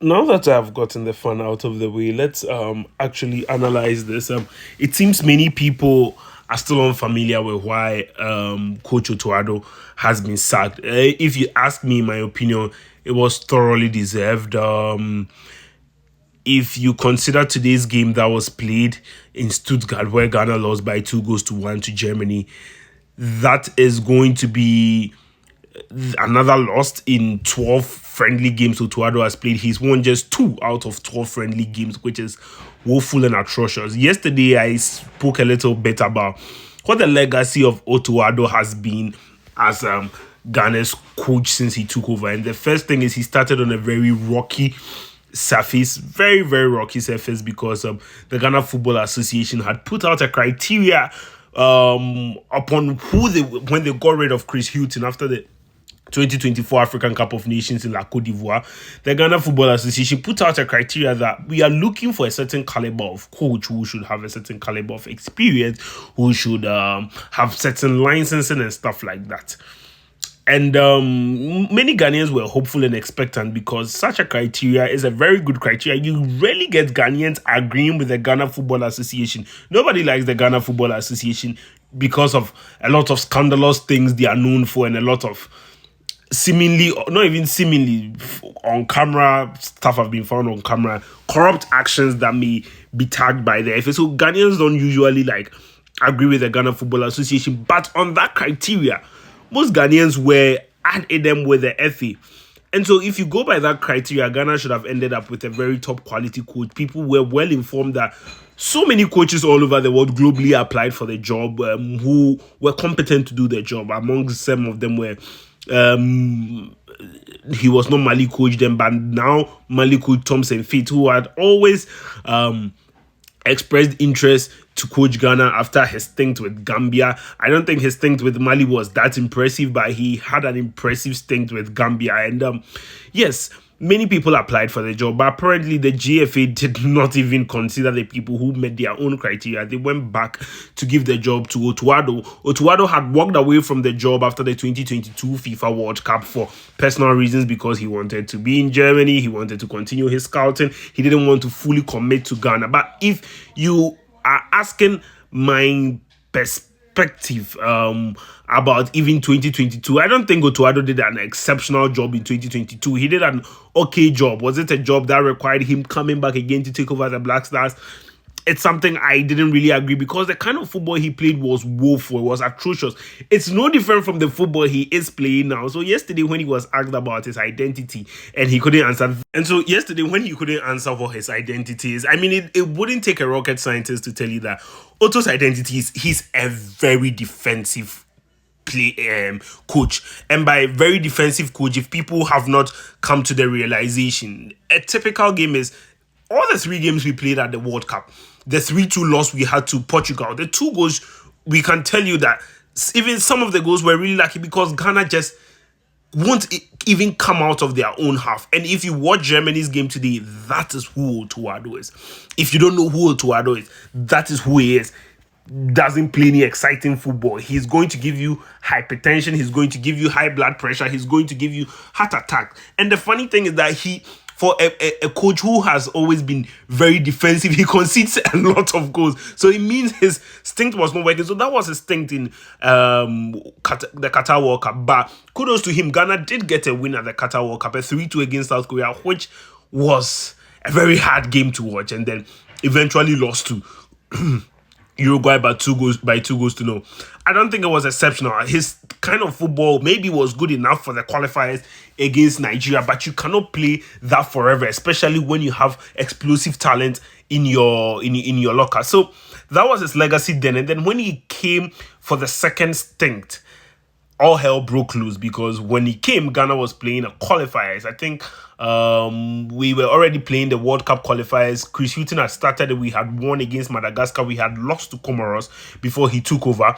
Now that I've gotten the fun out of the way, let's actually analyze this. It seems many people are still unfamiliar with why Coach Otto Addo has been sacked. If you ask me, my opinion, it was thoroughly deserved. If you consider today's game that was played in Stuttgart, where Ghana lost by 2 goals to 1 to Germany, that is going to be another loss in 12 friendly games Otuado has played. He's won just 2 out of 12 friendly games, which is woeful and atrocious. Yesterday, I spoke a little bit about what the legacy of Otuado has been as Ghana's coach since he took over. And the first thing is he started on a very rocky surface, very, very rocky surface, because the Ghana Football Association had put out a criteria upon who they, when they got rid of Chris Hughton after the 2024 African Cup of Nations in La Côte d'Ivoire. The Ghana Football Association put out a criteria that we are looking for a certain caliber of coach who should have a certain caliber of experience, who should have certain licensing and stuff like that. And many Ghanaians were hopeful and expectant because such a criteria is a very good criteria. You rarely get Ghanaians agreeing with the Ghana Football Association. Nobody likes the Ghana Football Association because of a lot of scandalous things they are known for and a lot of seemingly, not even seemingly, on camera stuff have been found on camera, corrupt actions that may be tagged by the FA. So Ghanaians don't usually agree with the Ghana Football Association, but on that criteria, most Ghanaians were at them with the FA. And so if you go by that criteria, Ghana should have ended up with a very top quality coach. People were well informed that so many coaches all over the world globally applied for the job, who were competent to do the job. Amongst some of them were he was not Mali coach then, but now Mali coach Thompson Fit, who had always expressed interest to coach Ghana after his stint with Gambia. I don't think his stint with Mali was that impressive, but he had an impressive stint with Gambia. And yes, many people applied for the job, but apparently the GFA did not even consider the people who met their own criteria. They went back to give the job to Otto Addo. Otto Addo had walked away from the job after the 2022 FIFA World Cup for personal reasons, because he wanted to be in Germany, he wanted to continue his scouting, he didn't want to fully commit to Ghana. But if you are asking my perspective about even 2022, I don't think Otto Addo did an exceptional job in 2022. He did an okay job. Was it a job that required him coming back again to take over the Black Stars? It's something I didn't really agree, because the kind of football he played was woeful, it was atrocious. It's no different from the football he is playing now. So yesterday when he was asked about his identity and he couldn't answer, and so yesterday when he couldn't answer what his identity is, I mean, it wouldn't take a rocket scientist to tell you that Otto's identity is he's a very defensive coach. And by very defensive coach, if people have not come to the realization, a typical game is all the 3 games we played at the World Cup, the 3-2 loss we had to Portugal, the 2 goals, we can tell you that even some of the goals were really lucky because Ghana just won't even come out of their own half. And if you watch Germany's game today, that is who Otto Addo is. If you don't know who Otto Addo is, that is who he is. Doesn't play any exciting football. He's going to give you hypertension, he's going to give you high blood pressure, he's going to give you heart attack. And the funny thing is that for a coach who has always been very defensive, he concedes a lot of goals. So it means his stint was not working. So that was his stint in the Qatar World Cup. But kudos to him, Ghana did get a win at the Qatar World Cup, a 3-2 against South Korea, which was a very hard game to watch, and then eventually lost to Uruguay by 2 goals to 0. I don't think it was exceptional. His kind of football maybe was good enough for the qualifiers against Nigeria, but you cannot play that forever, especially when you have explosive talent in your locker. So that was his legacy then. And then when he came for the second stint, all hell broke loose, because when he came, Ghana was playing a qualifiers. I think we were already playing the World Cup qualifiers. Chris Hughton had started. We had won against Madagascar. We had lost to Comoros before he took over.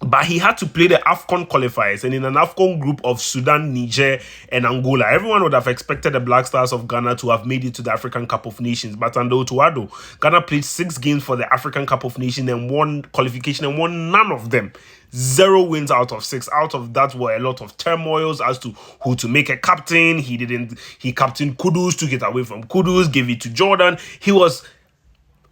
But he had to play the AFCON qualifiers, and in an AFCON group of Sudan, Niger, and Angola, everyone would have expected the Black Stars of Ghana to have made it to the African Cup of Nations. But under Otto Addo, Ghana played 6 games for the African Cup of Nations and won qualification and won none of them. 0 wins out of 6. Out of that were a lot of turmoils as to who to make a captain. He captained Kudus, took it away from Kudus, gave it to Jordan. He was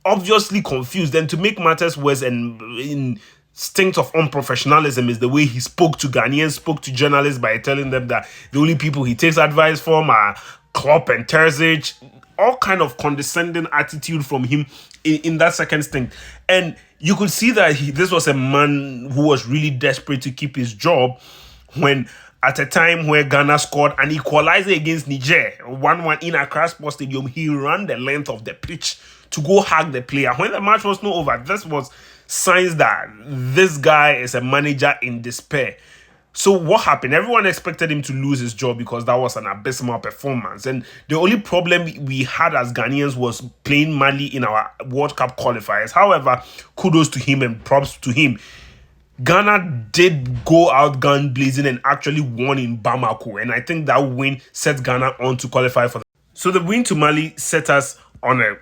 obviously confused. And to make matters worse, and in stint of unprofessionalism, is the way he spoke to Ghanaians, spoke to journalists by telling them that the only people he takes advice from are Klopp and Terzic. All kind of condescending attitude from him in that second stint. And you could see that this was a man who was really desperate to keep his job when, at a time where Ghana scored an equalizer against Niger, 1-1 in Accra Sports Stadium, he ran the length of the pitch to go hug the player. When the match was not over, this was signs that this guy is a manager in despair. So what happened? Everyone expected him to lose his job because that was an abysmal performance. And the only problem we had as Ghanaians was playing Mali in our World Cup qualifiers. However, kudos to him and props to him. Ghana did go out gun blazing and actually won in Bamako. And I think that win set Ghana on to qualify for So the win to Mali set us on a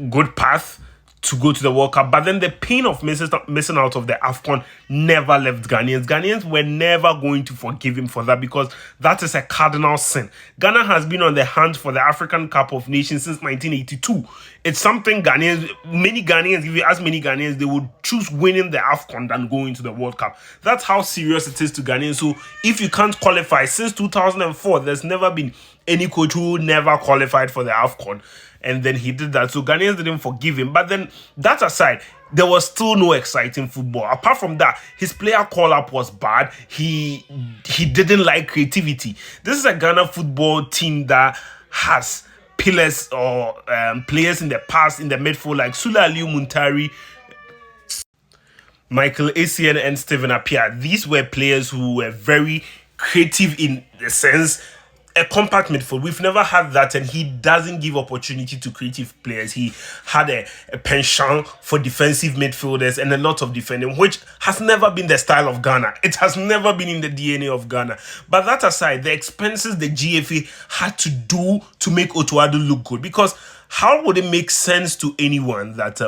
good path to go to the World Cup, but then the pain of missing out of the AFCON never left Ghanaians. Ghanaians were never going to forgive him for that, because that is a cardinal sin. Ghana has been on the hunt for the African Cup of Nations since 1982. It's something many Ghanaians, if you ask many Ghanaians, they would choose winning the AFCON than going to the World Cup. That's how serious it is to Ghanaians. So if you can't qualify, since 2004, there's never been any coach who never qualified for the AFCON. And then he did that. So Ghanaians didn't forgive him. But then, that aside, there was still no exciting football. Apart from that, his player call-up was bad. He didn't like creativity. This is a Ghana football team that has pillars or players in the past in the midfield like Sule Aliu Muntari, Michael Essien, and Stephen Appiah. These were players who were very creative in the sense, a compact midfield. We've never had that, and he doesn't give opportunity to creative players. He had a penchant for defensive midfielders and a lot of defending, which has never been the style of Ghana. It has never been in the DNA of Ghana. But that aside, the expenses the GFA had to do to make Otto Addo look good, because how would it make sense to anyone that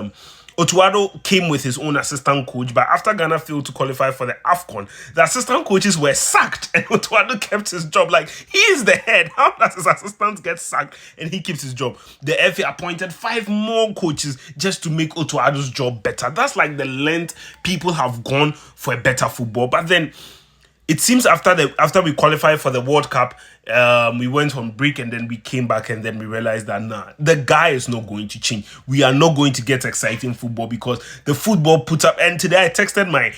Otto Addo came with his own assistant coach, but after Ghana failed to qualify for the AFCON, the assistant coaches were sacked and Otto Addo kept his job? Like, he is the head. How does his assistant get sacked and he keeps his job? The FA appointed 5 more coaches just to make Otto Addo's job better. That's like the length people have gone for a better football. But then, it seems after we qualified for the World Cup, we went on break and then we came back and then we realized that the guy is not going to change. We are not going to get exciting football because the football put up. And today I texted my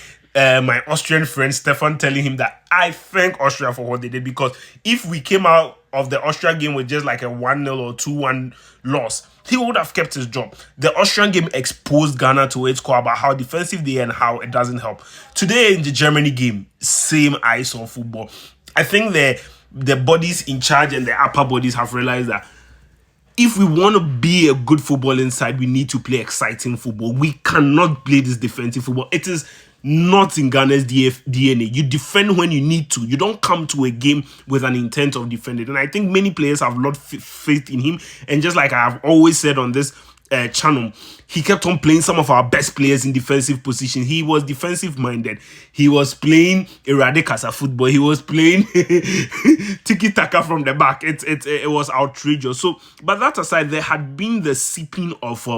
Austrian friend Stefan, telling him that I thank Austria for what they did, because if we came out of the Austria game with just like a 1-0 or 2-1 loss, he would have kept his job. The Austrian game exposed Ghana to its core about how defensive they are and how it doesn't help. Today in the Germany game, same ice on football. I think the bodies in charge and the upper bodies have realized that if we want to be a good football inside, we need to play exciting football. We cannot play this defensive football. It is not in Ghana's DNA. You defend when you need to. You don't come to a game with an intent of defending. And I think many players have lost faith in him. And just like I have always said on this channel, he kept on playing some of our best players in defensive position. He was defensive minded. He was playing Eradicasa football. He was playing tiki-taka from the back. It was outrageous. So, but that aside, there had been the seeping of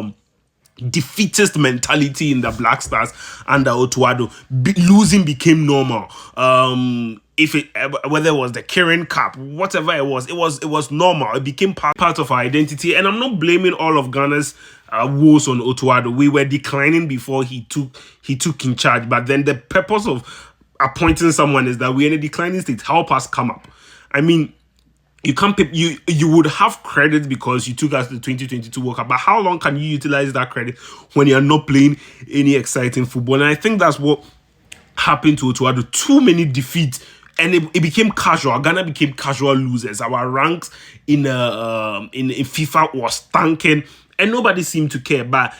defeatist mentality in the Black Stars under Otto Addo. Losing became normal. Whether it was the Kirin Cup, whatever it was normal. It became part of our identity. And I'm not blaming all of Ghana's woes on Otto Addo. We were declining before he took in charge. But then the purpose of appointing someone is that we're in a declining state. Help us come up. I mean, you would have credit because you took us to the 2022 World Cup, but how long can you utilize that credit when you're not playing any exciting football? And I think that's what happened to Otto Addo. Too many defeats, and it became casual. Ghana became casual losers. Our ranks in FIFA was tanking, and nobody seemed to care. But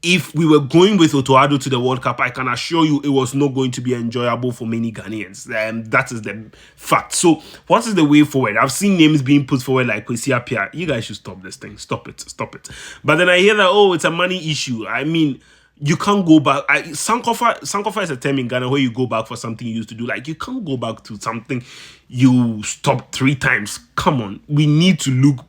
if we were going with Otto Addo to the World Cup, I can assure you it was not going to be enjoyable for many Ghanaians. That is the fact. So, what is the way forward? I've seen names being put forward like Kwesi Appiah. You guys should stop this thing. Stop it. Stop it. But then I hear that, oh, it's a money issue. I mean, you can't go back. Sankofa is a term in Ghana where you go back for something you used to do. Like, you can't go back to something you stopped 3 times. Come on. We need to look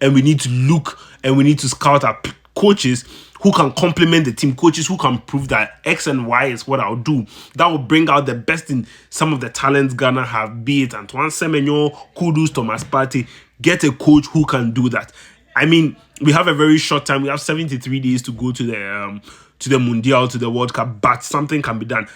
and we need to scout our coaches who can complement the team, coaches who can prove that X and Y is what I'll do. That will bring out the best in some of the talents Ghana have, be it Antoine Semenyo, Kudus, Thomas Partey. Get a coach who can do that. I mean, we have a very short time. We have 73 days to go to the Mundial, to the World Cup, but something can be done.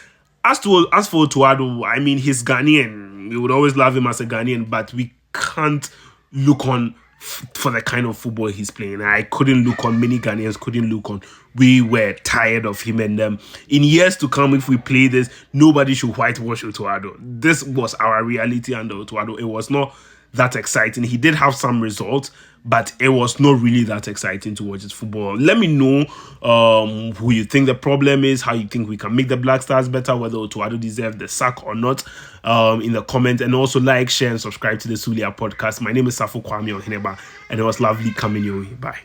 As for Otto Addo, I mean, he's Ghanaian. We would always love him as a Ghanaian, but we can't look on for the kind of football he's playing. I couldn't look on, many Ghanaians couldn't look on. We were tired of him, and in years to come, if we play this, nobody should whitewash Otto Addo. This was our reality under Otto Addo. It was not that exciting. He did have some results, but it was not really that exciting to watch his football. Let me know who you think the problem is, how you think we can make the Black Stars better, whether Otto Addo deserves the sack or not, in the comment. And also like, share, and subscribe to the Sulia podcast. My name is Safo Kwame Oheneba, and it was lovely coming your way. Bye.